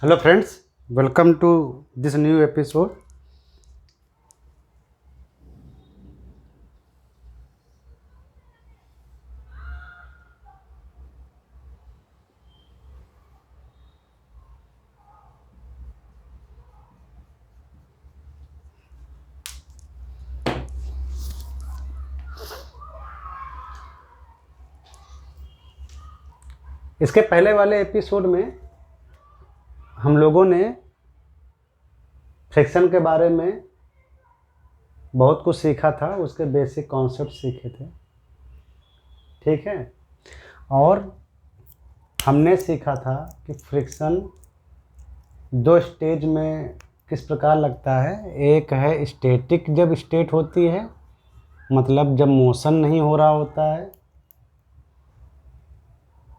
Hello friends, welcome to this new episode. इसके पहले वाले एपिसोड में हम लोगों ने फ्रिक्शन के बारे में बहुत कुछ सीखा था, उसके बेसिक कॉन्सेप्ट सीखे थे। ठीक है, और हमने सीखा था कि फ्रिक्शन दो स्टेज में किस प्रकार लगता है। एक है स्टैटिक, जब स्टेट होती है मतलब जब मोशन नहीं हो रहा होता है,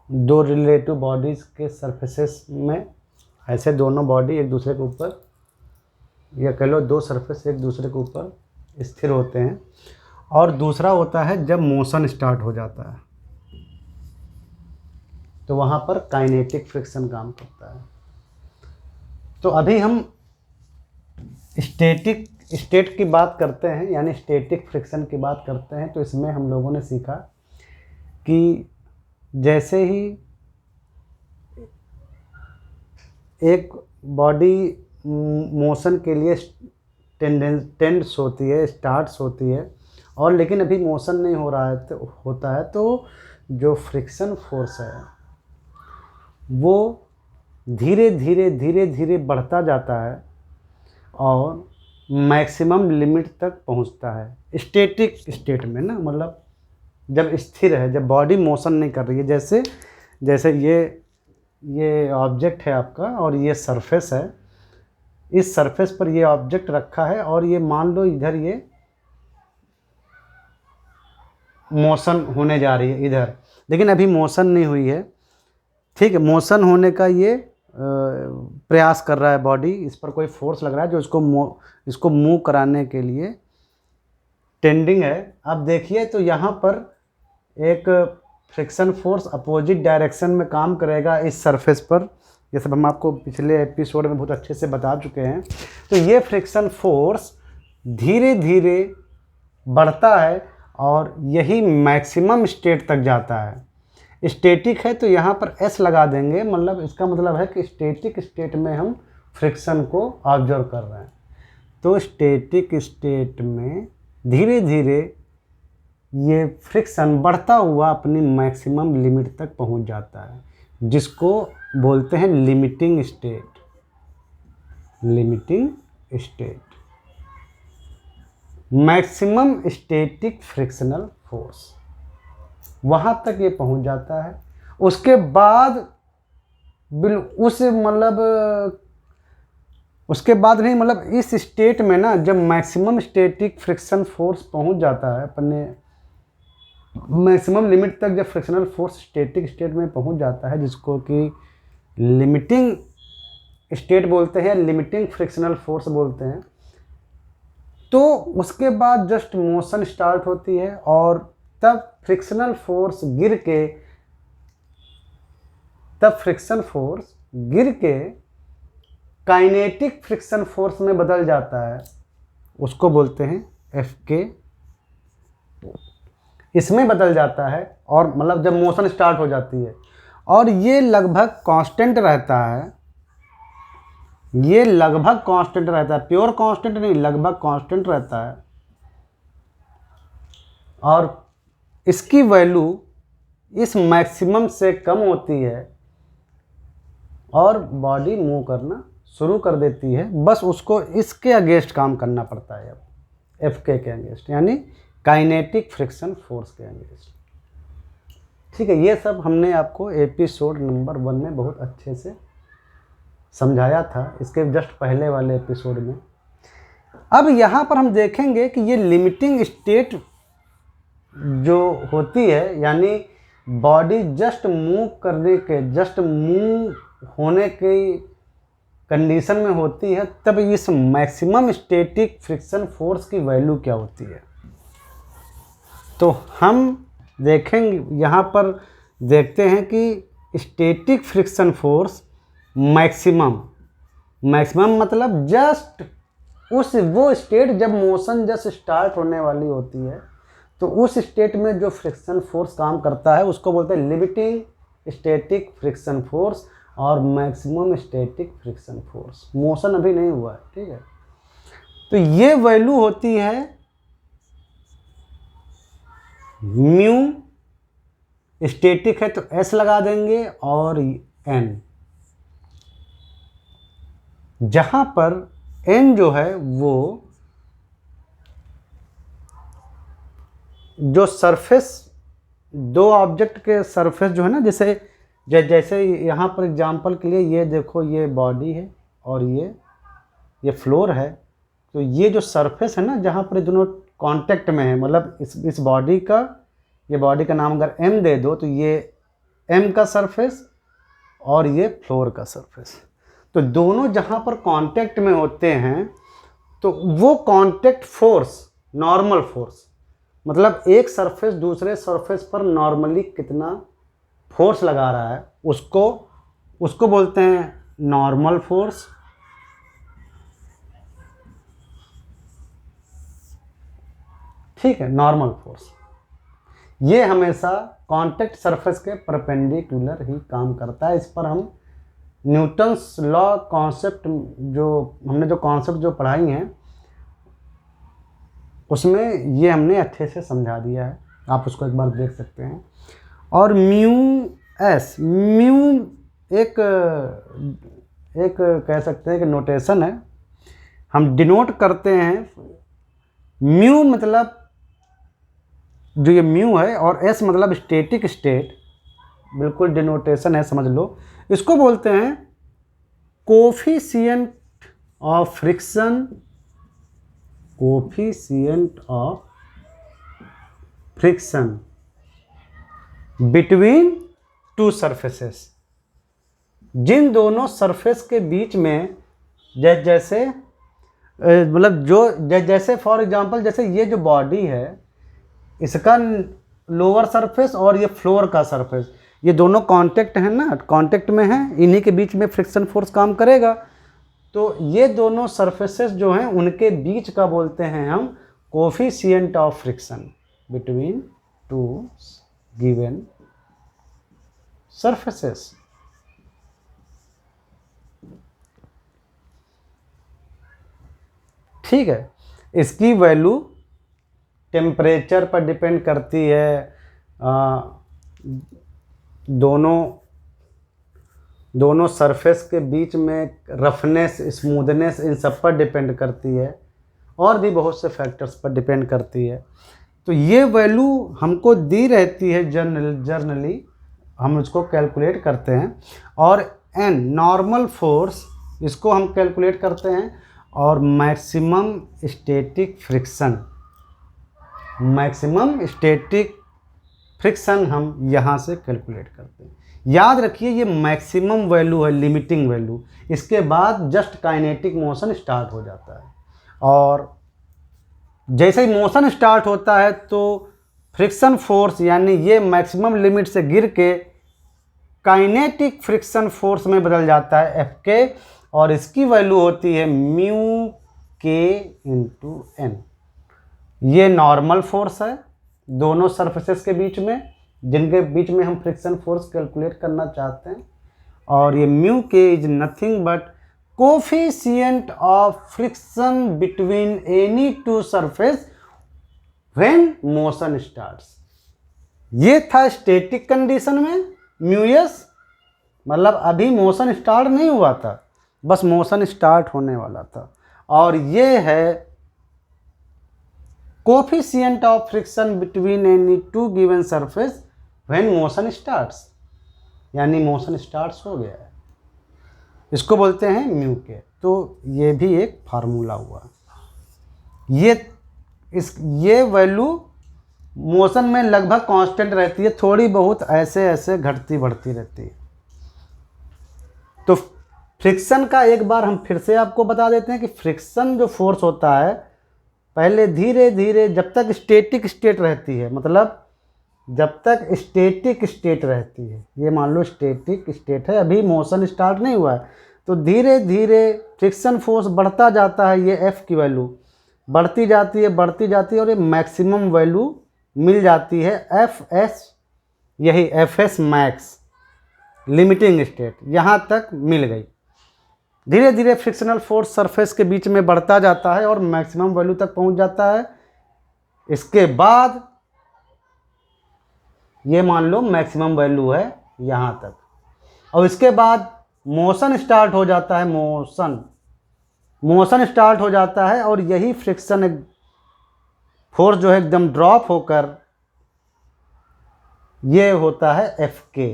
दो रिलेटिव बॉडीज़ के सरफेसेस में, ऐसे दोनों बॉडी एक दूसरे के ऊपर, या कह लो दो सरफेस एक दूसरे के ऊपर स्थिर होते हैं। और दूसरा होता है जब मोशन स्टार्ट हो जाता है, तो वहाँ पर काइनेटिक फ्रिक्शन काम करता है। तो अभी हम स्टेट की बात करते हैं, यानी स्टैटिक फ्रिक्शन की बात करते हैं। तो इसमें हम लोगों ने सीखा कि जैसे ही एक बॉडी मोशन के लिए टेंड्स होती है, स्टार्ट्स होती है, और लेकिन अभी मोशन नहीं हो रहा है तो जो फ्रिक्शन फोर्स है वो धीरे धीरे बढ़ता जाता है और मैक्सिमम लिमिट तक पहुंचता है स्टैटिक स्टेट में ना, मतलब जब स्थिर है, जब बॉडी मोशन नहीं कर रही है। जैसे ये ऑब्जेक्ट है आपका और ये सरफेस है, इस सरफेस पर ये ऑब्जेक्ट रखा है और ये मान लो इधर ये मोशन होने जा रही है इधर, लेकिन अभी मोशन नहीं हुई है। ठीक है, मोशन होने का ये प्रयास कर रहा है बॉडी, इस पर कोई फोर्स लग रहा है जो इसको मूव कराने के लिए टेंडिंग है। अब देखिए तो यहाँ पर एक फ्रिक्शन फोर्स अपोजिट डायरेक्शन में काम करेगा इस सरफेस पर। ये सब हम आपको पिछले एपिसोड में बहुत अच्छे से बता चुके हैं। तो ये फ्रिक्शन फोर्स धीरे धीरे बढ़ता है और यही मैक्सिमम स्टेट तक जाता है। स्टैटिक है तो यहाँ पर एस लगा देंगे, मतलब इसका मतलब है कि स्टैटिक स्टेट में हम फ्रिक्शन को ऑब्जर्व कर रहे हैं। तो स्टैटिक स्टेट में धीरे धीरे ये फ्रिक्शन बढ़ता हुआ अपनी मैक्सिमम लिमिट तक पहुंच जाता है, जिसको बोलते हैं limiting state. Limiting state, maximum static frictional force, वहाँ तक ये पहुंच जाता है। उसके बाद उसके बाद नहीं, मतलब इस स्टेट में ना, जब मैक्सिमम स्टैटिक फ्रिक्शन फोर्स पहुंच जाता है अपने मैक्सिमम लिमिट तक, जब फ्रिक्शनल फोर्स स्टैटिक स्टेट में पहुंच जाता है, जिसको कि लिमिटिंग स्टेट बोलते हैं, लिमिटिंग फ्रिक्शनल फोर्स बोलते हैं, तो उसके बाद जस्ट मोशन स्टार्ट होती है और तब फ्रिक्शन फोर्स गिर के काइनेटिक फ्रिक्शन फोर्स में बदल जाता है, उसको बोलते हैं Fk। इसमें बदल जाता है और मतलब जब मोशन स्टार्ट हो जाती है, और ये लगभग कांस्टेंट रहता है। ये लगभग कांस्टेंट रहता है, प्योर कांस्टेंट नहीं, लगभग कांस्टेंट रहता है। और इसकी वैल्यू इस मैक्सिमम से कम होती है और बॉडी मूव करना शुरू कर देती है। बस उसको इसके अगेंस्ट काम करना पड़ता है, अब Fk के अगेंस्ट, यानी काइनेटिक फ्रिक्शन फोर्स के अगेंस्ट। ठीक है, ये सब हमने आपको एपिसोड नंबर 1 में बहुत अच्छे से समझाया था, इसके जस्ट पहले वाले एपिसोड में। अब यहाँ पर हम देखेंगे कि ये लिमिटिंग स्टेट जो होती है, यानी बॉडी जस्ट मूव होने की कंडीशन में होती है, तब इस मैक्सिमम स्टैटिक फ्रिक्शन फोर्स की वैल्यू क्या होती है। तो हम देखेंगे, यहाँ पर देखते हैं कि static friction force maximum maximum मतलब जस्ट उस वो स्टेट जब मोशन जस्ट स्टार्ट होने वाली होती है, तो उस स्टेट में जो फ्रिक्शन फोर्स काम करता है उसको बोलते हैं लिमिटिंग स्टैटिक फ्रिक्शन फोर्स और maximum static friction force. Motion अभी नहीं हुआ है, ठीक है। तो ये वैल्यू होती है म्यू, स्टैटिक है तो एस लगा देंगे और एन, जहां पर एन जो है वो जो सरफेस, दो ऑब्जेक्ट के सरफेस जो है ना, जैसे यहाँ पर एग्जांपल के लिए ये देखो, ये बॉडी है और ये फ्लोर है। तो ये जो सरफेस है ना जहाँ पर दोनों कांटेक्ट में है, मतलब इस बॉडी का, ये बॉडी का नाम अगर एम दे दो तो ये एम का सरफेस और ये फ्लोर का सरफेस, तो दोनों जहाँ पर कांटेक्ट में होते हैं तो वो कांटेक्ट फोर्स नॉर्मल फोर्स, मतलब एक सरफेस दूसरे सरफेस पर नॉर्मली कितना फोर्स लगा रहा है उसको बोलते हैं नॉर्मल फोर्स। ठीक है, नॉर्मल फोर्स ये हमेशा कांटेक्ट सरफेस के परपेंडिकुलर ही काम करता है। इस पर हम न्यूटन्स लॉ कॉन्सेप्ट जो कॉन्सेप्ट जो पढ़ाई हैं उसमें ये हमने अच्छे से समझा दिया है, आप उसको एक बार देख सकते हैं। और म्यू एस, म्यू एक कह सकते हैं कि नोटेशन है, हम डिनोट करते हैं। म्यू मतलब जो ये म्यू है और एस मतलब स्टैटिक स्टेट, बिल्कुल डिनोटेशन है, समझ लो। इसको बोलते हैं coefficient of friction, coefficient of friction between two surfaces. जिन दोनों सरफेस के बीच में जैसे मतलब जैसे फॉर एग्जांपल जैसे ये जो बॉडी है इसका लोअर सरफेस और ये फ्लोर का सरफेस, ये दोनों कांटेक्ट हैं ना, कांटेक्ट में हैं, इन्हीं के बीच में फ्रिक्शन फोर्स काम करेगा। तो ये दोनों सरफेसेस जो हैं उनके बीच का बोलते हैं हम coefficient of friction between to given surfaces. ठीक है, इसकी वैल्यू टेम्परेचर पर डिपेंड करती है, दोनों सरफेस के बीच में रफनेस, स्मूथनेस, इन सब पर डिपेंड करती है, और भी बहुत से फैक्टर्स पर डिपेंड करती है। तो ये वैल्यू हमको दी रहती है जर्नली, हम उसको कैलकुलेट करते हैं। और एन नॉर्मल फोर्स, इसको हम कैलकुलेट करते हैं। और maximum static friction, maximum static friction हम यहाँ से कैलकुलेट करते हैं। याद रखिए ये मैक्सिमम वैल्यू है, लिमिटिंग वैल्यू, इसके बाद जस्ट काइनेटिक मोशन स्टार्ट हो जाता है। और जैसे ही मोशन स्टार्ट होता है तो फ्रिक्शन फोर्स यानी ये मैक्सिमम लिमिट से गिर के काइनेटिक फ्रिक्शन फोर्स में बदल जाता है एफ के, और इसकी वैल्यू होती है म्यू के इंटू एन। ये नॉर्मल फोर्स है दोनों सरफेसेस के बीच में, जिनके बीच में हम फ्रिक्शन फोर्स कैलकुलेट करना चाहते हैं। और ये म्यू के is nothing but coefficient of friction between any two surface when motion starts. ये था स्टैटिक कंडीशन में म्यू एस, मतलब अभी मोशन स्टार्ट नहीं हुआ था, बस मोशन स्टार्ट होने वाला था। और ये है coefficient of friction between any two given surface when motion starts, यानी मोशन स्टार्ट्स हो गया है, इसको बोलते हैं म्यू के। तो ये भी एक फार्मूला हुआ। ये वैल्यू मोशन में लगभग कांस्टेंट रहती है, थोड़ी बहुत ऐसे ऐसे घटती बढ़ती रहती है। तो फ्रिक्शन का एक बार हम फिर से आपको बता देते हैं कि फ्रिक्शन जो फोर्स होता है पहले धीरे धीरे जब तक स्टैटिक स्टेट रहती है, मतलब जब तक स्टैटिक स्टेट रहती है, ये मान लो स्टैटिक स्टेट है, अभी मोशन स्टार्ट नहीं हुआ है, तो धीरे धीरे फ्रिक्शन फोर्स बढ़ता जाता है, ये F की वैल्यू बढ़ती जाती है और ये मैक्सिमम वैल्यू मिल जाती है FS, यही FS मैक्स लिमिटिंग स्टेट, यहाँ तक मिल गई। धीरे धीरे फ्रिक्शनल फोर्स सरफेस के बीच में बढ़ता जाता है और मैक्सिमम वैल्यू तक पहुँच जाता है। इसके बाद ये मान लो मैक्सिमम वैल्यू है यहाँ तक, और इसके बाद मोशन स्टार्ट हो जाता है, मोशन स्टार्ट हो जाता है और यही फ्रिक्शन फोर्स जो है एकदम ड्रॉप होकर ये होता है एफ के,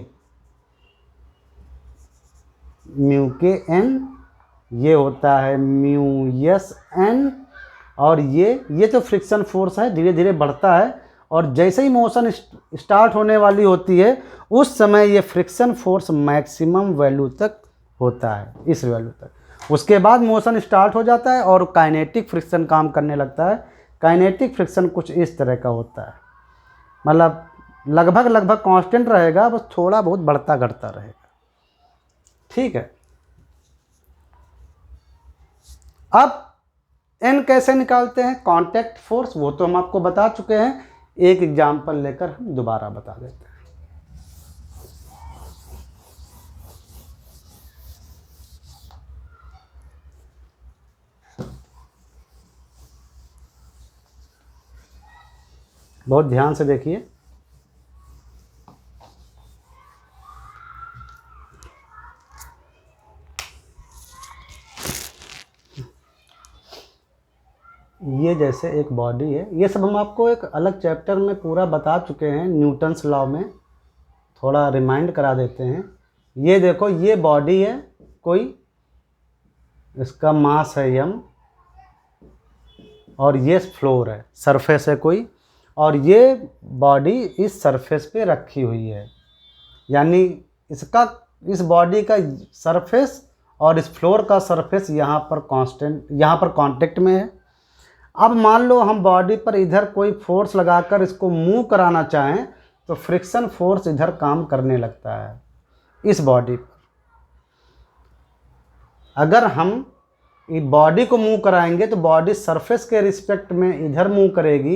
म्यू के एन, ये होता है म्यू एस एन, और ये तो फ्रिक्शन फोर्स है, धीरे धीरे बढ़ता है और जैसे ही मोशन स्टार्ट होने वाली होती है उस समय ये फ्रिक्शन फोर्स मैक्सिमम वैल्यू तक होता है, इस वैल्यू तक। उसके बाद मोशन स्टार्ट हो जाता है और काइनेटिक फ्रिक्शन काम करने लगता है। काइनेटिक फ्रिक्शन कुछ इस तरह का होता है, मतलब लगभग कांस्टेंट रहेगा, बस थोड़ा बहुत बढ़ता घटता रहेगा, ठीक है। अब एन कैसे निकालते हैं, कांटेक्ट फोर्स, वो तो हम आपको बता चुके हैं, एक एग्जांपल लेकर हम दोबारा बता देते हैं। बहुत ध्यान से देखिए, ये जैसे एक बॉडी है, ये सब हम आपको एक अलग चैप्टर में पूरा बता चुके हैं, न्यूटन्स लॉ में, थोड़ा रिमाइंड करा देते हैं। ये देखो, ये बॉडी है कोई, इसका मास है m, और ये फ्लोर है, सरफेस है कोई, और ये बॉडी इस सरफेस पे रखी हुई है, यानी इस बॉडी का सरफेस और इस फ्लोर का सरफेस यहाँ पर कांटेक्ट में है। अब मान लो हम बॉडी पर इधर कोई फोर्स लगाकर इसको मूव कराना चाहें तो फ्रिक्शन फोर्स इधर काम करने लगता है इस बॉडी पर। अगर हम इस बॉडी को मूव कराएंगे तो बॉडी सरफेस के रिस्पेक्ट में इधर मूव करेगी,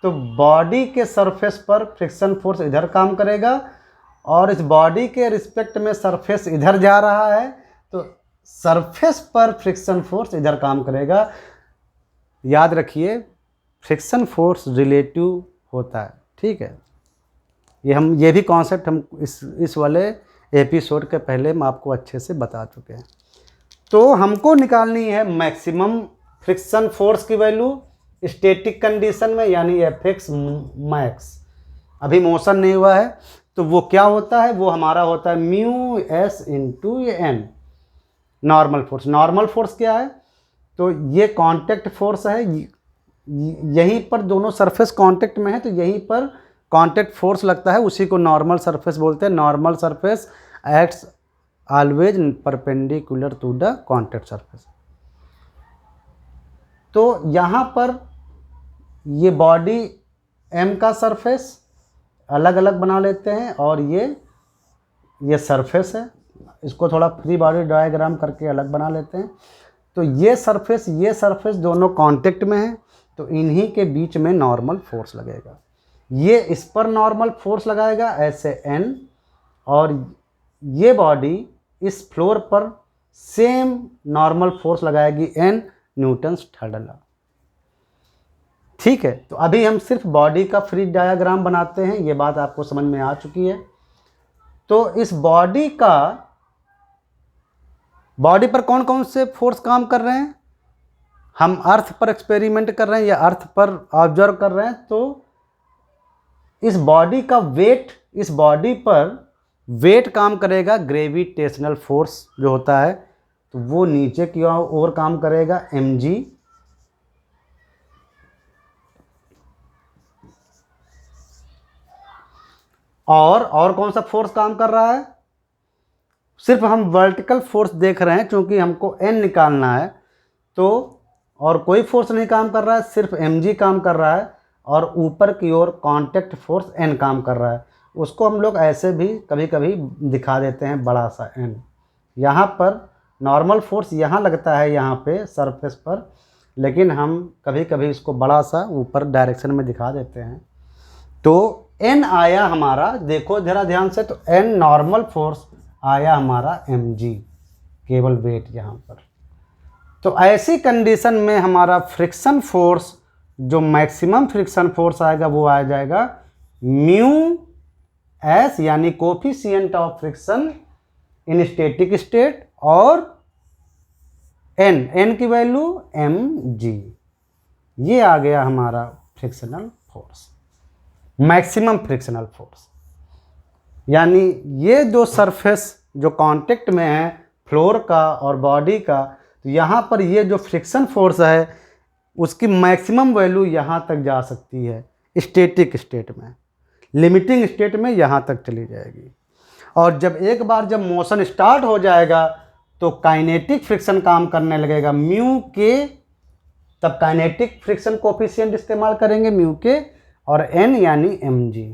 तो बॉडी के सरफेस पर फ्रिक्शन फोर्स इधर काम करेगा, और इस बॉडी के रिस्पेक्ट में सरफेस इधर जा रहा है तो सरफेस पर फ्रिक्शन फोर्स इधर काम करेगा। याद रखिए, फ्रिक्शन फोर्स रिलेटिव होता है, ठीक है। ये भी कॉन्सेप्ट हम इस वाले एपिसोड के पहले हम आपको अच्छे से बता चुके हैं। तो हमको निकालनी है मैक्सिमम फ्रिक्शन फोर्स की वैल्यू स्टैटिक कंडीशन में, यानी एफएक्स मैक्स। अभी मोशन नहीं हुआ है तो वो क्या होता है, वो हमारा होता है mu S into N, normal force. Normal force क्या है, तो ये कांटेक्ट फोर्स है, यहीं पर दोनों सरफेस कांटेक्ट में है तो यहीं पर कांटेक्ट फोर्स लगता है, उसी को नॉर्मल सरफेस बोलते हैं। Normal surface acts always perpendicular to the contact surface. तो यहाँ पर ये बॉडी एम का सरफेस अलग अलग बना लेते हैं, और ये सरफेस है, इसको थोड़ा फ्री बॉडी डायग्राम करके अलग बना लेते हैं। तो ये सरफेस दोनों कांटेक्ट में है, तो इन्हीं के बीच में नॉर्मल फोर्स लगेगा। ये इस पर नॉर्मल फोर्स लगाएगा ऐसे एन, और ये बॉडी इस फ्लोर पर सेम नॉर्मल फोर्स लगाएगी एन, न्यूटन्स थर्ड लॉ, ठीक है। तो अभी हम सिर्फ बॉडी का फ्री डायग्राम बनाते हैं, ये बात आपको समझ में आ चुकी है। तो इस बॉडी पर कौन कौन से फोर्स काम कर रहे हैं, हम अर्थ पर एक्सपेरिमेंट कर रहे हैं या अर्थ पर ऑब्जर्व कर रहे हैं, तो इस बॉडी का वेट, इस बॉडी पर वेट काम करेगा ग्रेविटेशनल फोर्स जो होता है, तो वो नीचे की ओर काम करेगा mg, और कौन सा फोर्स काम कर रहा है, सिर्फ हम वर्टिकल फोर्स देख रहे हैं क्योंकि हमको n निकालना है, तो और कोई फोर्स नहीं काम कर रहा है, सिर्फ mg काम कर रहा है, और ऊपर की ओर कांटेक्ट फोर्स n काम कर रहा है। उसको हम लोग ऐसे भी कभी कभी दिखा देते हैं, बड़ा सा n। यहाँ पर नॉर्मल फोर्स यहाँ लगता है, यहाँ पे सरफेस पर, लेकिन हम कभी कभी इसको बड़ा सा ऊपर डायरेक्शन में दिखा देते हैं। तो N आया हमारा, देखो ज़रा ध्यान से, तो N नॉर्मल फोर्स आया हमारा mg, केवल वेट यहाँ पर। तो ऐसी कंडीशन में हमारा फ्रिक्शन फोर्स, जो मैक्सिमम फ्रिक्शन फोर्स आएगा वो आ जाएगा म्यू एस, यानी coefficient of friction in static state, और n की वैल्यू mg। ये आ गया हमारा frictional force, maximum frictional force. यानी ये दो सरफेस जो कांटेक्ट में है, फ्लोर का और बॉडी का, तो यहाँ पर ये जो फ्रिक्शन फोर्स है उसकी मैक्सिमम वैल्यू यहाँ तक जा सकती है स्टैटिक स्टेट में, लिमिटिंग स्टेट में यहाँ तक चली जाएगी। और जब एक बार जब मोशन स्टार्ट हो जाएगा तो काइनेटिक फ्रिक्शन काम करने लगेगा म्यू के, तब काइनेटिक फ्रिक्शन कोफिशिएंट इस्तेमाल करेंगे म्यू के, और n यानी mg।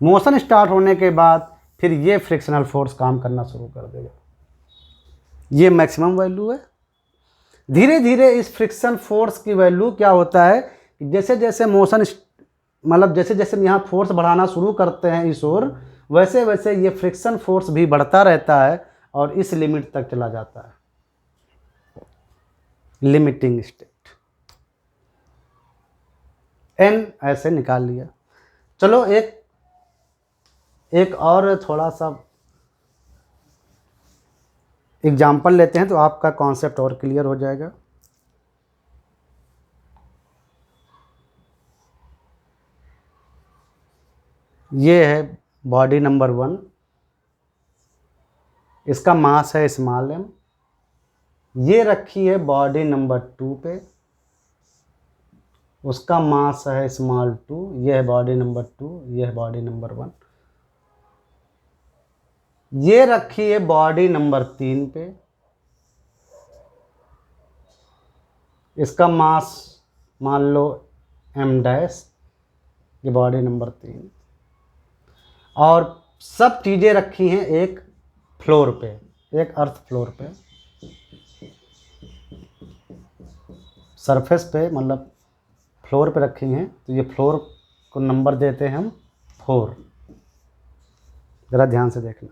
मोशन स्टार्ट होने के बाद फिर ये फ्रिक्शनल फोर्स काम करना शुरू कर देगा। ये मैक्सिमम वैल्यू है। धीरे धीरे इस फ्रिक्शन फोर्स की वैल्यू क्या होता है कि जैसे जैसे मोशन, मतलब जैसे जैसे हम यहाँ फोर्स बढ़ाना शुरू करते हैं इस ओर, वैसे वैसे ये फ्रिक्शन फोर्स भी बढ़ता रहता है और इस लिमिट तक चला जाता है, लिमिटिंग स्टेट। n ऐसे निकाल लिया। चलो एक और थोड़ा सा एग्जाम्पल लेते हैं तो आपका कॉन्सेप्ट और क्लियर हो जाएगा। ये है बॉडी नंबर 1, इसका मास है स्मॉल m, ये रखी है बॉडी नंबर 2 पे, उसका मास है स्मॉल 2, यह है बॉडी नंबर 2, यह है बॉडी नंबर 1। ये रखी है बॉडी नंबर 3 पे, इसका मास मान लो m', ये बॉडी नंबर 3। और सब चीज़ें रखी हैं एक फ्लोर पे, एक अर्थ फ्लोर पे, सरफेस पे, मतलब फ्लोर पे रखी हैं। तो ये फ्लोर को नंबर देते हैं हम 4। ज़रा ध्यान से देखना,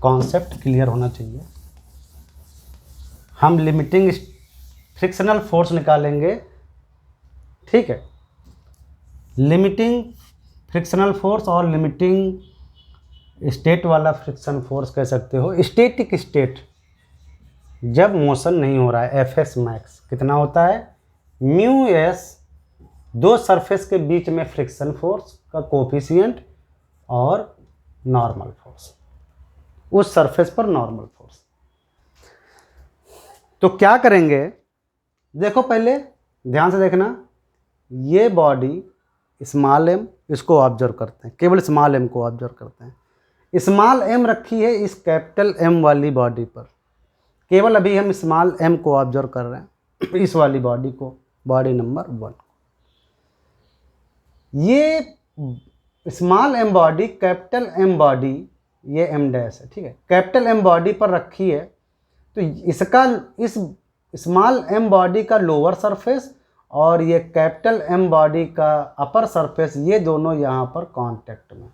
कॉन्सेप्ट क्लियर होना चाहिए। हम लिमिटिंग फ्रिक्शनल फोर्स निकालेंगे, ठीक है। लिमिटिंग फ्रिक्शनल फोर्स और लिमिटिंग स्टेट वाला फ्रिक्शन फोर्स कह सकते हो। स्टैटिक स्टेट जब मोशन नहीं हो रहा है, एफएस मैक्स कितना होता है, म्यू एस, दो सरफेस के बीच में फ्रिक्शन फोर्स का कोफिशिएंट और नॉर्मल फोर्स, उस सरफेस पर नॉर्मल फोर्स। तो क्या करेंगे, देखो पहले ध्यान से देखना, ये बॉडी स्मॉल m, इसको ऑब्जर्व करते हैं, केवल स्मॉल m को ऑब्जर्व करते हैं। स्मॉल m रखी है इस कैपिटल M वाली बॉडी पर, केवल अभी हम स्मॉल m को ऑब्जर्व कर रहे हैं, इस वाली बॉडी को, बॉडी नंबर 1। ये small m body capital M body, ये m' है, ठीक है, कैपिटल M बॉडी पर रखी है। तो इसका, इस स्मॉल m बॉडी का लोअर सरफेस और ये कैपिटल M बॉडी का अपर सरफेस, ये दोनों यहाँ पर कांटेक्ट में।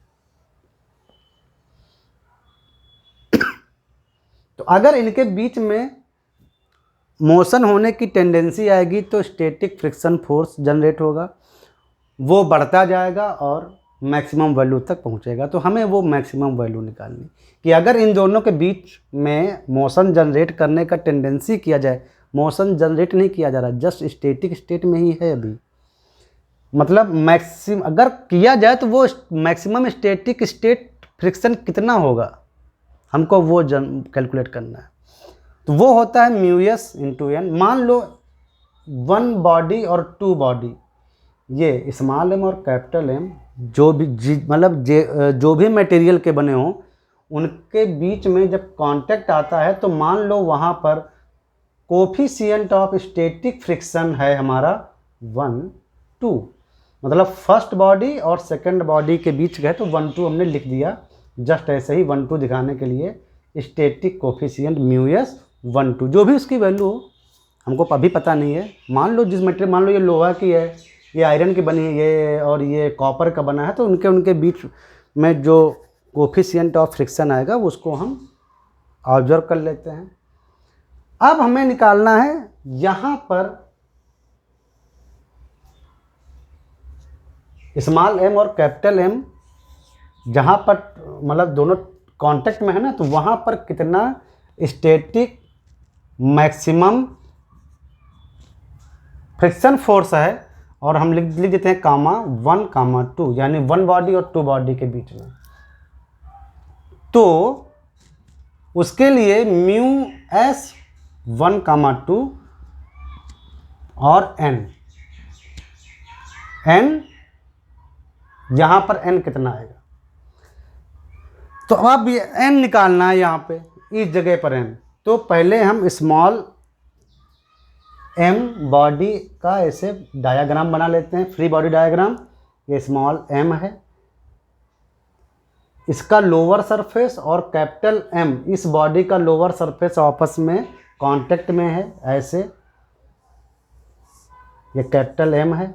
तो अगर इनके बीच में मोशन होने की टेंडेंसी आएगी तो स्टैटिक फ्रिक्शन फोर्स जनरेट होगा, वो बढ़ता जाएगा और मैक्सिमम वैल्यू तक पहुंचेगा। तो हमें वो मैक्सिमम वैल्यू निकालनी कि अगर इन दोनों के बीच में मोशन जनरेट करने का टेंडेंसी किया जाए, मोशन जनरेट नहीं किया जा रहा, जस्ट स्टैटिक स्टेट में ही है अभी, मतलब मैक्सिमम अगर किया जाए तो वो मैक्सिमम स्टैटिक स्टेट फ्रिक्शन कितना होगा, हमको वो कैलकुलेट करना है। तो वो होता है म्यू एस इंटू एन। मान लो 1 बॉडी और 2 बॉडी, ये स्मॉल m और कैपिटल M जो भी मतलब जो भी मटेरियल के बने हों, उनके बीच में जब कांटेक्ट आता है तो मान लो वहाँ पर कोफिशिएंट ऑफ स्टैटिक फ्रिक्शन है हमारा 1, 2, मतलब फर्स्ट बॉडी और सेकंड बॉडी के बीच गए तो 1, 2 हमने लिख दिया, जस्ट ऐसे ही 1, 2 दिखाने के लिए स्टैटिक कोफिशिएंट म्यू एस 1 2, जो भी उसकी वैल्यू हो, हमको अभी पता नहीं है। मान लो जिस मटेरियल, मान लो ये लोहा की है, ये आयरन की बनी है, ये और ये कॉपर का बना है, तो उनके बीच में जो कोफिशिएंट ऑफ फ्रिक्शन आएगा उसको हम ऑब्जर्व कर लेते हैं। अब हमें निकालना है यहाँ पर स्मॉल m और कैपिटल M, जहाँ पर मतलब दोनों कांटेक्ट में है ना, तो वहाँ पर कितना स्टैटिक मैक्सिमम फ्रिक्शन फोर्स है, और हम लिख देते हैं कामा 1 कामा 2, यानी 1 बॉडी और 2 बॉडी के बीच में। तो उसके लिए म्यू एस 1 कामा 2 और n यहाँ पर n कितना आएगा, तो अब ये n निकालना है यहाँ पे इस जगह पर n। तो पहले हम स्मॉल m बॉडी का ऐसे डायग्राम बना लेते हैं, फ्री बॉडी डायग्राम। ये स्मॉल m है, इसका लोअर सरफेस और कैपिटल M, इस बॉडी का लोअर सरफेस आपस में कांटेक्ट में है ऐसे, ये कैपिटल M है।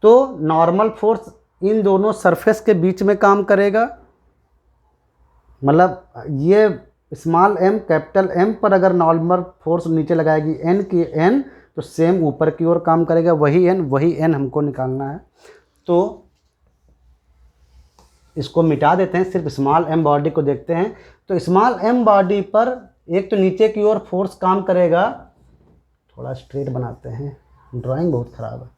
तो नॉर्मल फोर्स इन दोनों सरफेस के बीच में काम करेगा, मतलब ये स्मॉल m कैपिटल M पर अगर नॉर्मल फोर्स नीचे लगाएगी n की n, तो सेम ऊपर की ओर काम करेगा, वही n हमको निकालना है। तो इसको मिटा देते हैं, सिर्फ स्मॉल m बॉडी को देखते हैं। तो स्मॉल m बॉडी पर एक तो नीचे की ओर फोर्स काम करेगा, थोड़ा स्ट्रेट बनाते हैं, ड्राइंग बहुत ख़राब है,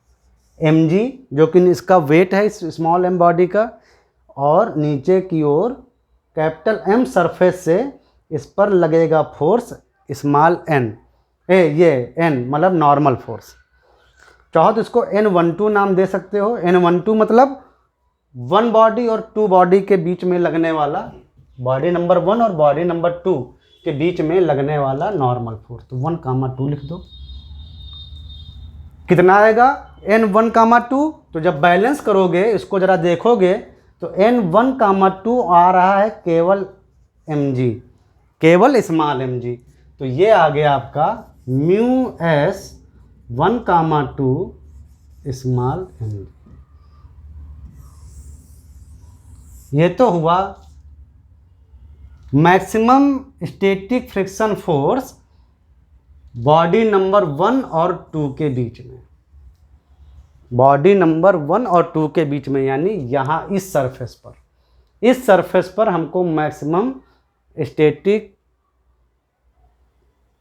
mg जो कि इसका वेट है इस स्मॉल m बॉडी का, और नीचे की ओर कैपिटल M सरफेस से इस पर लगेगा फोर्स स्मॉल n, ये n मतलब नॉर्मल फोर्स। चाहो तो इसको n12 नाम दे सकते हो। n12 मतलब 1 बॉडी और 2 बॉडी के बीच में लगने वाला, बॉडी नंबर 1 और बॉडी नंबर 2 के बीच में लगने वाला नॉर्मल फोर्स। तो 1 कामा 2 लिख दो। कितना आएगा n1 कामा 2, तो जब बैलेंस करोगे इसको ज़रा देखोगे तो n1 कामा 2 आ रहा है केवल mg, केवल स्मॉल mg। तो ये आ गया आपका म्यू एस 1 कामा 2 स्मॉल mg। ये तो हुआ maximum static friction force body number 1 और 2 के बीच में, बॉडी नंबर 1 और 2 के बीच में, यानी यहाँ इस सरफेस पर हमको मैक्सिमम स्टैटिक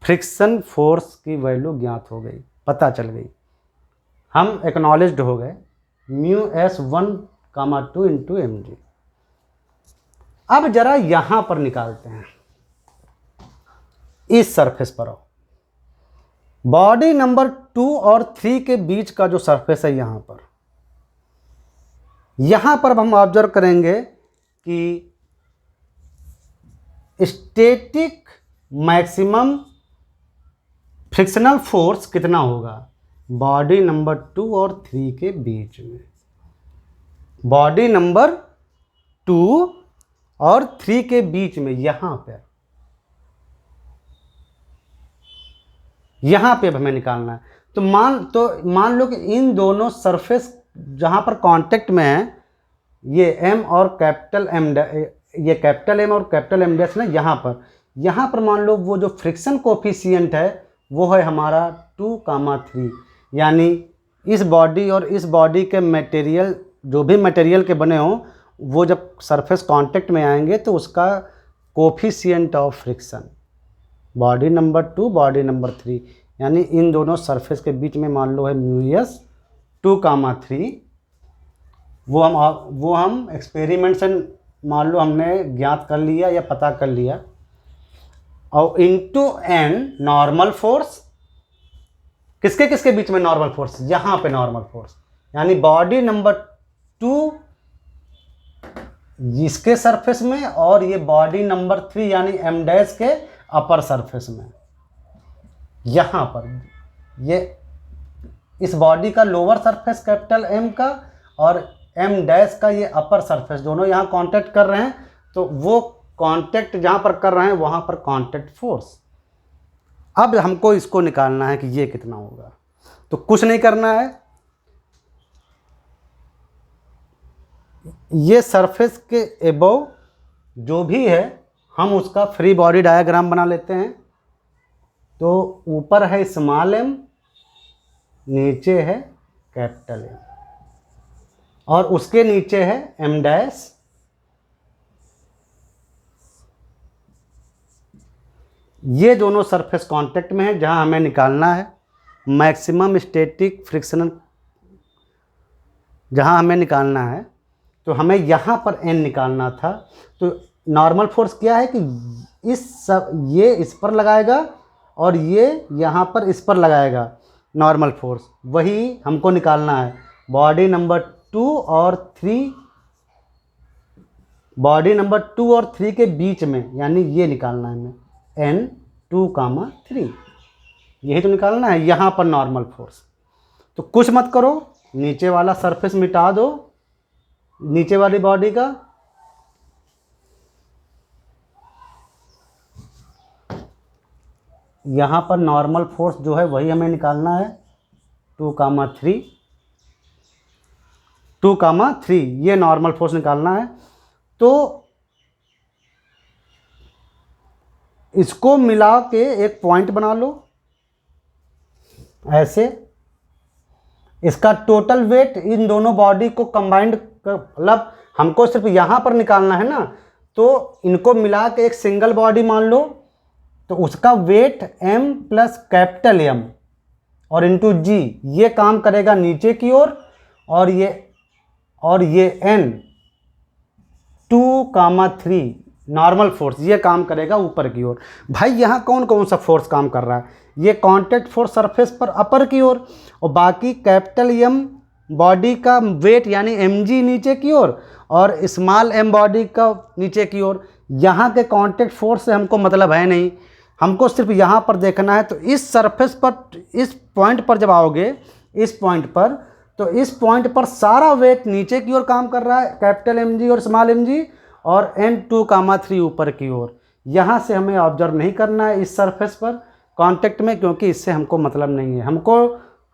फ्रिक्शन फोर्स की वैल्यू ज्ञात हो गई, पता चल गई, हम एक्नॉलेज्ड हो गए, म्यू एस 1 कामा 2 इंटू mg। अब जरा यहाँ पर निकालते हैं, इस सरफेस पर आओ, बॉडी नंबर 2 और 3 के बीच का जो सरफेस है यहाँ पर हम ऑब्जर्व करेंगे कि स्टैटिक मैक्सिमम फ्रिक्शनल फोर्स कितना होगा बॉडी नंबर 2 और 3 के बीच में, बॉडी नंबर 2 और 3 के बीच में, यहाँ पे अब हमें निकालना है। तो मान लो कि इन दोनों सरफेस जहाँ पर कांटेक्ट में है, ये m और कैपिटल M, ये कैपिटल M और कैपिटल M डैश ना, यहाँ पर मान लो वो जो फ्रिक्शन कोफिशिएंट है वो है हमारा 2 कामा 3, यानी इस बॉडी और इस बॉडी के मटेरियल, जो भी मटेरियल के बने हों, वो जब सरफेस कांटेक्ट में आएंगे तो उसका coefficient of friction body number 2 body number 3, यानी इन दोनों सरफेस के बीच में मान लो है म्यू एस 2 कामा 3। वो हम एक्सपेरिमेंट से मान लो हमने ज्ञात कर लिया या पता कर लिया, और इनटू n नॉर्मल फोर्स, किसके किसके बीच में नॉर्मल फोर्स, यहाँ पे नॉर्मल फोर्स, यानी बॉडी नंबर 2 इसके सरफेस में, और ये बॉडी नंबर 3 यानी m डैश के अपर सरफेस में, यहाँ पर ये इस बॉडी का लोअर सरफेस कैपिटल M का और m डैश का ये अपर सरफेस, दोनों यहाँ कांटेक्ट कर रहे हैं, तो वो कांटेक्ट जहाँ पर कर रहे हैं वहाँ पर कांटेक्ट फोर्स। अब हमको इसको निकालना है कि ये कितना होगा। तो कुछ नहीं करना है, ये सरफेस के एबव जो भी है हम उसका फ्री बॉडी डायग्राम बना लेते हैं। तो ऊपर है स्मॉल m, नीचे है कैपिटल M, और उसके नीचे है m डैश। ये दोनों सरफेस कांटेक्ट में है जहां हमें निकालना है मैक्सिमम स्टैटिक फ्रिक्शनल, जहां हमें निकालना है। तो हमें यहाँ पर n निकालना था। तो नॉर्मल फोर्स क्या है कि ये इस पर लगाएगा और ये यहाँ पर इस पर लगाएगा नॉर्मल फोर्स, वही हमको निकालना है। बॉडी नंबर 2 और 3, बॉडी नंबर 2 और 3 के बीच में, यानी ये निकालना है हमें N2, 3, यही तो निकालना है यहाँ पर नॉर्मल फोर्स। तो कुछ मत करो, नीचे वाला सरफेस मिटा दो नीचे वाली बॉडी का, यहाँ पर नॉर्मल फोर्स जो है वही हमें निकालना है 2, 3, ये नॉर्मल फोर्स निकालना है। तो इसको मिला के एक पॉइंट बना लो ऐसे। इसका टोटल वेट इन दोनों बॉडी को कंबाइंड, मतलब हमको सिर्फ यहाँ पर निकालना है ना, तो इनको मिला के एक सिंगल बॉडी मान लो। तो उसका weight m plus capital M और इंटू G, ये काम करेगा नीचे की ओर, और ये N2, 3 नॉर्मल फोर्स ये काम करेगा ऊपर की ओर। भाई यहाँ कौन कौन सा फोर्स काम कर रहा है? ये कांटेक्ट फोर्स सरफेस पर अपर की ओर, और बाकी कैपिटल M बॉडी का वेट यानी mg नीचे की ओर, और स्मॉल m बॉडी का नीचे की ओर। यहाँ के कांटेक्ट फोर्स से हमको मतलब है नहीं, हमको सिर्फ यहाँ पर देखना है। तो इस सरफेस पर, इस पॉइंट पर जब आओगे, इस पॉइंट पर, तो इस पॉइंट पर सारा वेट नीचे की ओर काम कर रहा है, कैपिटल mg और स्मॉल mg, और N2, 3 ऊपर की ओर। यहाँ से हमें ऑब्जर्व नहीं करना है इस सरफेस पर कांटेक्ट में, क्योंकि इससे हमको मतलब नहीं है।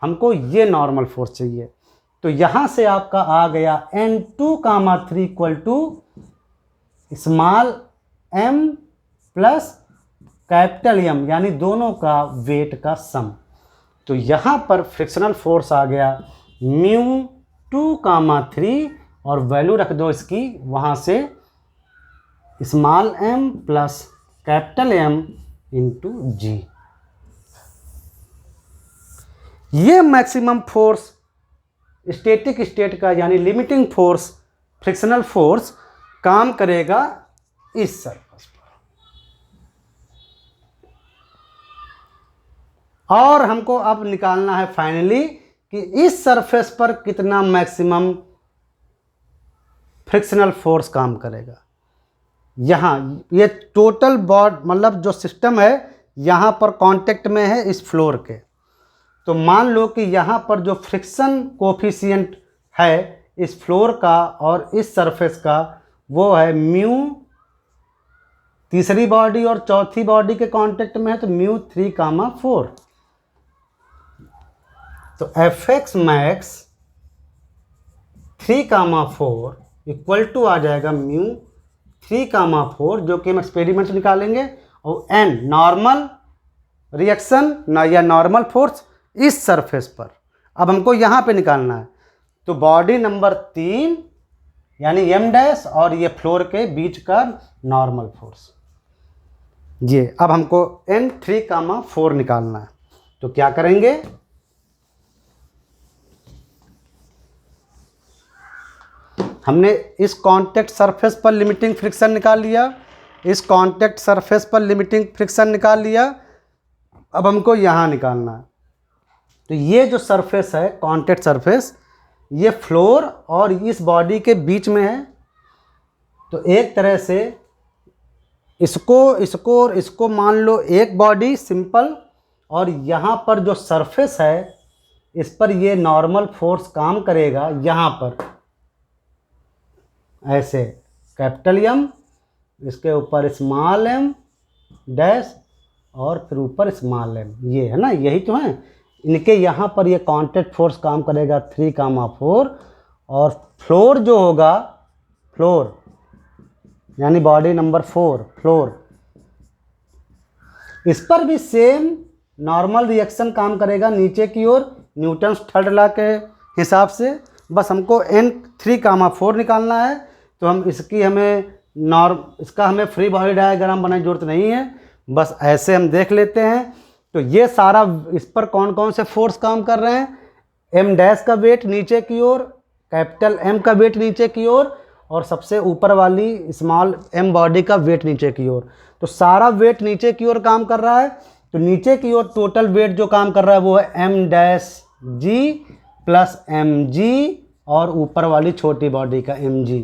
हमको ये नॉर्मल फोर्स चाहिए। तो यहाँ से आपका आ गया N2, 3 equal to small m plus capital M, यानी दोनों का वेट का सम। तो यहाँ पर फ्रिक्शनल फोर्स आ गया μ2, 3, और वैल्यू रख दो इसकी वहाँ से small m plus capital M into G। ये मैक्सिमम फोर्स स्टैटिक स्टेट का, यानी लिमिटिंग फोर्स फ्रिक्शनल फोर्स काम करेगा इस सरफेस पर। और हमको अब निकालना है फाइनली कि इस सरफेस पर कितना मैक्सिमम फ्रिक्शनल फोर्स काम करेगा। यहाँ ये टोटल मतलब जो सिस्टम है यहाँ पर कांटेक्ट में है इस फ्लोर के। तो मान लो कि यहाँ पर जो फ्रिक्शन कोफिशिएंट है इस फ्लोर का और इस सरफेस का, वो है μ, तीसरी बॉडी और चौथी बॉडी के कांटेक्ट में है तो μ3, 4। तो Fx मैक्स 3, 4 इक्वल टू आ जाएगा μ3, 4, जो कि हम एक्सपेरिमेंट निकालेंगे, और n नॉर्मल रिएक्शन या नॉर्मल फोर्स इस सरफेस पर। अब हमको यहाँ पे निकालना है। तो बॉडी नंबर 3 यानी m डैश और ये फ्लोर के बीच का नॉर्मल फोर्स, ये अब हमको N3, 4 निकालना है। तो क्या करेंगे, हमने इस कांटेक्ट सरफेस पर लिमिटिंग फ्रिक्शन निकाल लिया, इस कांटेक्ट सरफेस पर लिमिटिंग फ्रिक्शन निकाल लिया। अब हमको यहाँ निकालना है। तो ये जो सरफेस है कांटेक्ट सरफेस, ये फ्लोर और इस बॉडी के बीच में है। तो एक तरह से इसको मान लो एक बॉडी सिंपल, और यहाँ पर जो सरफेस है इस पर ये नॉर्मल फोर्स काम करेगा। यहाँ पर ऐसे कैपिटल M इसके ऊपर स्मॉल m डैश और फिर ऊपर स्मॉल m, ये है ना, यही तो है। इनके यहाँ पर ये कॉन्टैक्ट फोर्स काम करेगा 3,4 और फ्लोर जो होगा, फ्लोर यानी बॉडी नंबर 4 फ्लोर, इस पर भी सेम नॉर्मल रिएक्शन काम करेगा नीचे की ओर न्यूटन्स थर्ड लॉ के हिसाब से। बस हमको n3,4 निकालना है, तो हम इसका हमें फ्री बॉडी डायग्राम बनाने की जरूरत नहीं है, बस ऐसे हम देख लेते हैं। तो ये सारा इस पर कौन कौन से फोर्स काम कर रहे हैं, m डैश का वेट नीचे की ओर, कैपिटल M का वेट नीचे की ओर, और सबसे ऊपर वाली स्मॉल m बॉडी का वेट नीचे की ओर। तो सारा वेट नीचे की ओर काम कर रहा है, तो नीचे की ओर टोटल वेट जो काम कर रहा है वो है m dash g plus mg और ऊपर वाली छोटी बॉडी का mg।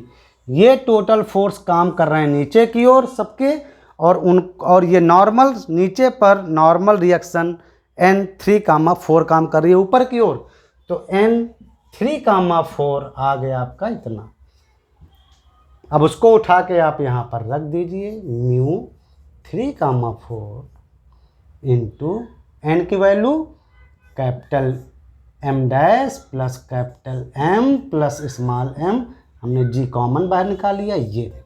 ये टोटल फोर्स काम कर रहे हैं नीचे की ओर सबके, और ये नॉर्मल नीचे पर नॉर्मल रिएक्शन n3,4 काम कर रही है ऊपर की ओर। तो n3,4 आ गया आपका इतना। अब उसको उठा के आप यहाँ पर रख दीजिए, म्यू 3,4 इंटू n की value capital M dash plus capital M plus small m, हमने g कॉमन बाहर निकाल लिया। ये देखो,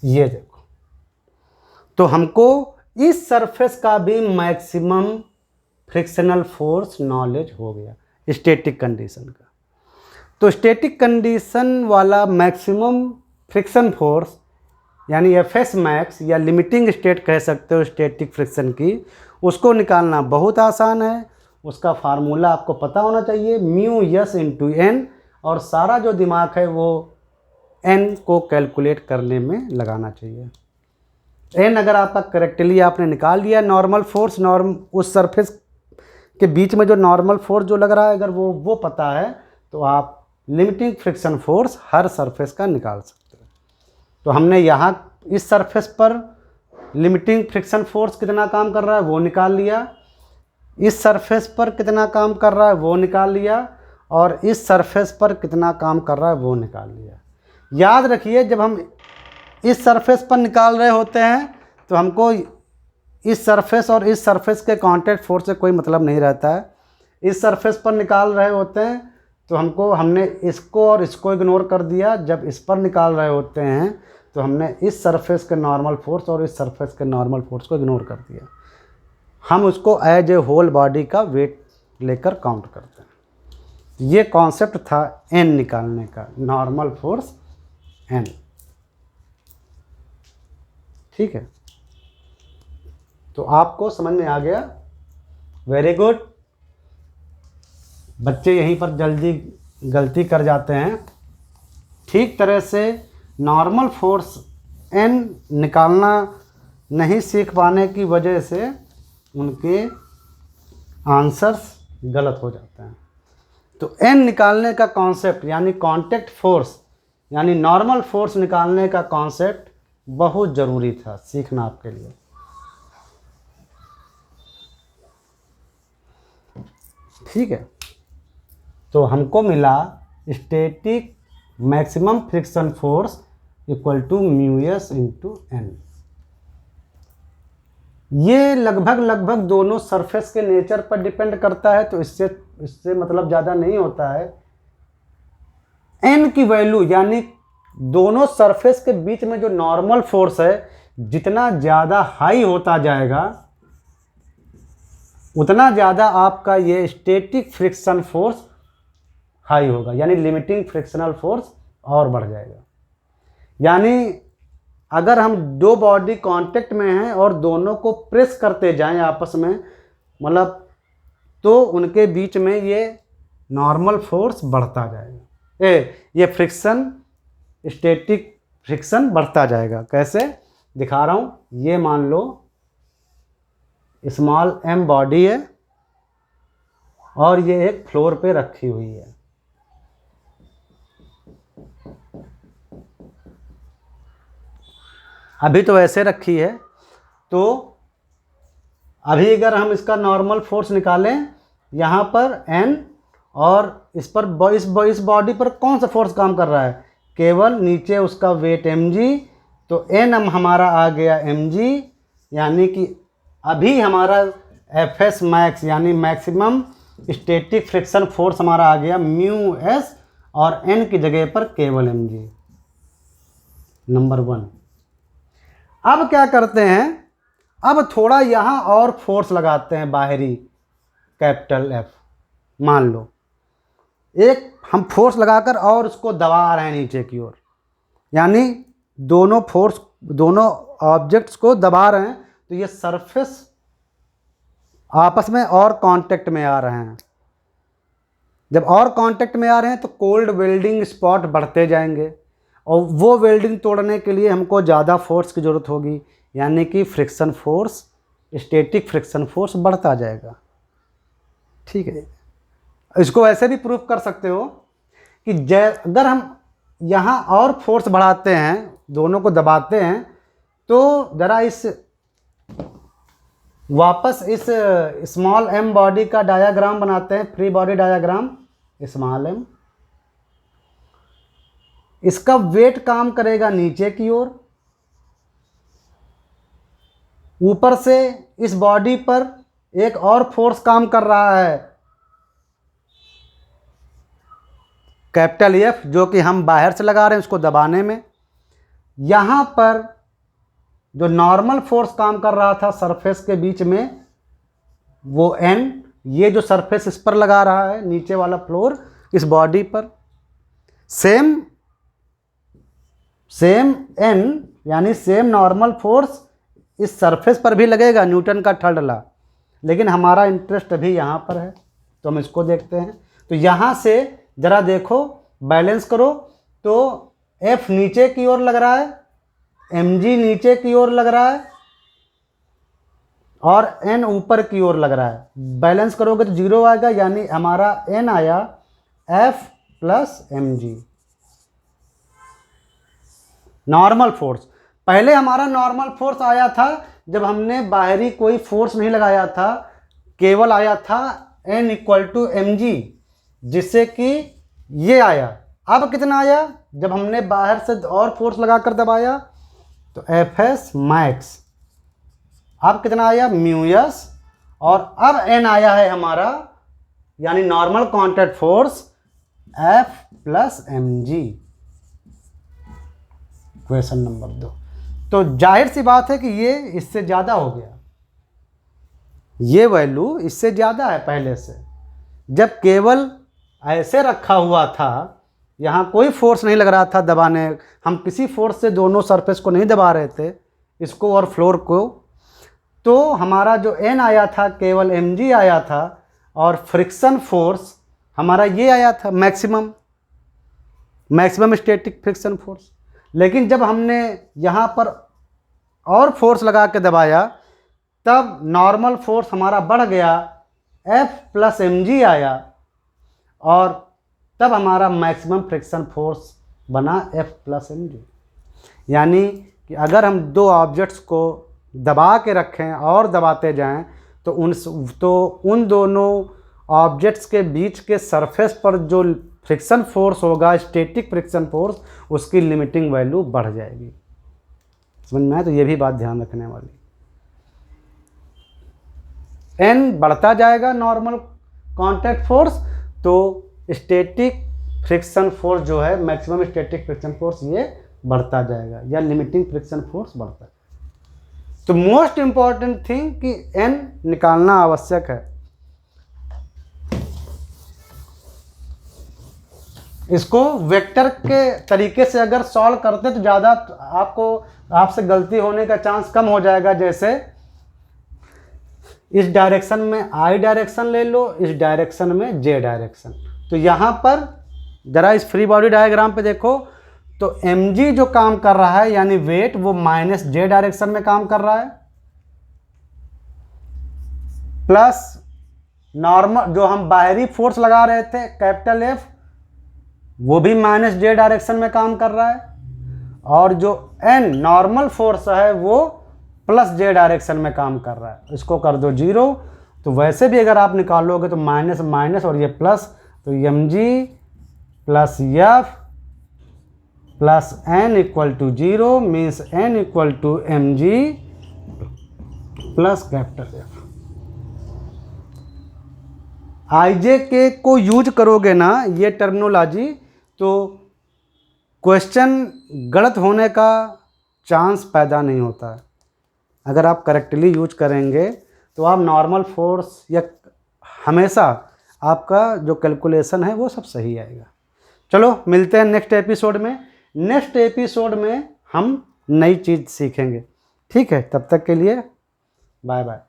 ये देखो, तो हमको इस सरफेस का भी मैक्सिमम फ्रिक्शनल फोर्स नॉलेज हो गया स्टैटिक कंडीशन का। तो स्टैटिक कंडीशन वाला मैक्सिमम फ्रिक्शन फोर्स यानी एफएस मैक्स या लिमिटिंग स्टेट कह सकते हो स्टैटिक फ्रिक्शन की, उसको निकालना बहुत आसान है। उसका फार्मूला आपको पता होना चाहिए, म्यू यस इंटू एन, और सारा जो दिमाग है वो एन को कैलकुलेट करने में लगाना चाहिए। एन अगर आपका करेक्टली आपने निकाल लिया, नॉर्मल फोर्स उस सरफेस के बीच में जो नॉर्मल फोर्स जो लग रहा है अगर वो पता है, तो आप limiting friction force her surface का निकाल सकते हो। तो हमने यहाँ इस सरफेस पर लिमिटिंग फ्रिक्शन फोर्स कितना काम कर रहा है वो निकाल लिया, इस सरफेस पर कितना काम कर रहा है वो निकाल लिया, और इस सरफेस पर कितना काम कर रहा है वो निकाल लिया। याद रखिए, जब हम इस सरफेस पर निकाल रहे होते हैं तो हमको इस सरफेस और इस सरफेस के कांटेक्ट फोर्स से कोई मतलब नहीं रहता है। इस सरफेस पर निकाल रहे होते हैं तो हमने इसको और इसको इग्नोर कर दिया। जब इस पर निकाल रहे होते हैं तो हमने इस सरफेस के नॉर्मल फोर्स और इस सरफेस के नॉर्मल फोर्स को इग्नोर कर दिया। हम उसको एज ए होल बॉडी का वेट लेकर काउंट करते हैं। ये कॉन्सेप्ट था एन निकालने का, नॉर्मल फोर्स एन। ठीक है, तो आपको समझ में आ गया, वेरी गुड। बच्चे यहीं पर जल्दी गलती कर जाते हैं। ठीक तरह से नॉर्मल फोर्स एन निकालना नहीं सीख पाने की वजह से उनके आंसर्स गलत हो जाते हैं। तो एन निकालने का कॉन्सेप्ट यानी कांटेक्ट फोर्स यानी नॉर्मल फोर्स निकालने का कॉन्सेप्ट बहुत ज़रूरी था सीखना आपके लिए। ठीक है, तो हमको मिला static maximum friction force equal to mu S into N. ये लगभग दोनों सरफेस के नेचर पर डिपेंड करता है, तो इससे मतलब ज़्यादा नहीं होता है। एन की वैल्यू यानी दोनों सरफेस के बीच में जो नॉर्मल फोर्स है जितना ज़्यादा हाई होता जाएगा उतना ज़्यादा आपका ये स्टैटिक फ्रिक्शन फोर्स हाई होगा, यानी लिमिटिंग फ्रिक्शनल फोर्स और बढ़ जाएगा। यानी अगर हम दो बॉडी कांटेक्ट में हैं और दोनों को प्रेस करते जाएं आपस में, मतलब तो उनके बीच में ये नॉर्मल फोर्स बढ़ता जाएगा। ये फ्रिक्शन स्टैटिक फ्रिक्शन बढ़ता जाएगा। कैसे दिखा रहा हूँ, ये मान लो स्मॉल एम बॉडी है और ये एक फ्लोर पे रखी हुई है। अभी तो ऐसे रखी है, तो अभी अगर हम इसका नॉर्मल फोर्स निकालें यहाँ पर एन और इस पर इस बॉडी पर कौन सा फोर्स काम कर रहा है, केवल नीचे उसका वेट mg, तो n हमारा आ गया mg, यानी कि अभी हमारा Fs मैक्स यानी मैक्सिमम स्टैटिक फ्रिक्शन फोर्स हमारा आ गया म्यू एस, और n की जगह पर केवल mg, नंबर 1। अब क्या करते हैं, अब थोड़ा यहाँ और फोर्स लगाते हैं बाहरी, कैपिटल F। मान लो एक हम फोर्स लगाकर और उसको दबा रहे हैं नीचे की ओर, यानी दोनों ऑब्जेक्ट्स को दबा रहे हैं, तो ये सरफेस आपस में और कांटेक्ट में आ रहे हैं। जब और कांटेक्ट में आ रहे हैं तो कोल्ड वेल्डिंग स्पॉट बढ़ते जाएंगे, और वो वेल्डिंग तोड़ने के लिए हमको ज़्यादा फोर्स की ज़रूरत होगी, यानी कि friction force, static friction force बढ़ता जाएगा। ठीक है, इसको ऐसे भी प्रूफ कर सकते हो कि अगर हम यहाँ और फोर्स बढ़ाते हैं, दोनों को दबाते हैं, तो ज़रा वापस इस स्मॉल m बॉडी का डायाग्राम बनाते हैं, free body diagram, small m। इसका वेट काम करेगा नीचे की ओर, ऊपर से इस बॉडी पर एक और फोर्स काम कर रहा है, कैपिटल F, जो कि हम बाहर से लगा रहे हैं उसको दबाने में। यहाँ पर जो नॉर्मल फोर्स काम कर रहा था सरफेस के बीच में, वो N, ये जो सरफेस इस पर लगा रहा है, नीचे वाला फ्लोर इस बॉडी पर, सेम N यानी सेम नॉर्मल फोर्स इस सरफेस पर भी लगेगा, न्यूटन का थर्ड लॉ। लेकिन हमारा इंटरेस्ट अभी यहाँ पर है, तो हम इसको देखते हैं। तो यहाँ से ज़रा देखो, बैलेंस करो, तो F नीचे की ओर लग रहा है, mg नीचे की ओर लग रहा है, और n ऊपर की ओर लग रहा है। बैलेंस करोगे तो 0 आएगा, यानी हमारा n आया F plus mg, normal force. पहले हमारा नॉर्मल फोर्स आया था जब हमने बाहरी कोई फोर्स नहीं लगाया था, केवल आया था n इक्वल टू mg, जिससे कि ये आया। अब कितना आया, जब हमने बाहर से और फोर्स लगाकर दबाया, तो Fs मैक्स, अब कितना आया म्यू एस, और अब n आया है हमारा, यानी normal contact force F plus mg। Question number 2। तो जाहिर सी बात है कि ये इससे ज़्यादा हो गया, ये वैल्यू इससे ज़्यादा है पहले से। जब केवल ऐसे रखा हुआ था, यहाँ कोई फोर्स नहीं लग रहा था दबाने, हम किसी फोर्स से दोनों सरफेस को नहीं दबा रहे थे, इसको और फ्लोर को, तो हमारा जो n आया था केवल mg आया था, और फ्रिक्शन फोर्स हमारा ये आया था मैक्सिमम स्टैटिक फ्रिक्शन फोर्स। लेकिन जब हमने यहाँ पर और फोर्स लगा के दबाया, तब नॉर्मल फोर्स हमारा बढ़ गया, F प्लस mg आया, और तब हमारा मैक्सिमम फ्रिक्शन फोर्स बना F प्लस mg। यानी कि अगर हम दो ऑब्जेक्ट्स को दबा के रखें और दबाते जाएं, तो उन दोनों ऑब्जेक्ट्स के बीच के सरफेस पर जो फ्रिक्शन फोर्स होगा, स्टैटिक फ्रिक्शन फोर्स, उसकी लिमिटिंग वैल्यू बढ़ जाएगी। समझ में आया? तो ये भी बात ध्यान रखने वाली। n बढ़ता जाएगा नॉर्मल कांटेक्ट फोर्स, तो स्टैटिक फ्रिक्शन फोर्स जो है, मैक्सिमम स्टैटिक फ्रिक्शन फोर्स, ये बढ़ता जाएगा, या लिमिटिंग फ्रिक्शन फोर्स बढ़ता है। तो मोस्ट इंपॉर्टेंट थिंग कि n निकालना आवश्यक है। इसको वेक्टर के तरीके से अगर सॉल्व करते तो ज़्यादा आपसे गलती होने का चांस कम हो जाएगा। जैसे इस डायरेक्शन में I डायरेक्शन ले लो, इस डायरेक्शन में J डायरेक्शन। तो यहाँ पर ज़रा इस फ्री बॉडी डायग्राम पे देखो, तो mg जो काम कर रहा है यानी वेट, वो माइनस J डायरेक्शन में काम कर रहा है, प्लस नॉर्मल जो हम बाहरी फोर्स लगा रहे थे कैपिटल F, वो भी माइनस J डायरेक्शन में काम कर रहा है, और जो n नॉर्मल फोर्स है वो प्लस J डायरेक्शन में काम कर रहा है। इसको कर दो 0। तो वैसे भी अगर आप निकालोगे तो माइनस माइनस और ये प्लस, तो mg plus F plus n equal to 0 means n equal to mg plus capital F. आईजे के को यूज करोगे ना ये टर्मिनोलॉजी, तो क्वेश्चन गलत होने का चांस पैदा नहीं होता है। अगर आप करेक्टली यूज करेंगे तो आप नॉर्मल फोर्स या हमेशा आपका जो कैलकुलेशन है वो सब सही आएगा। चलो मिलते हैं नेक्स्ट एपिसोड में। नेक्स्ट एपिसोड में हम नई चीज़ सीखेंगे। ठीक है, तब तक के लिए बाय बाय।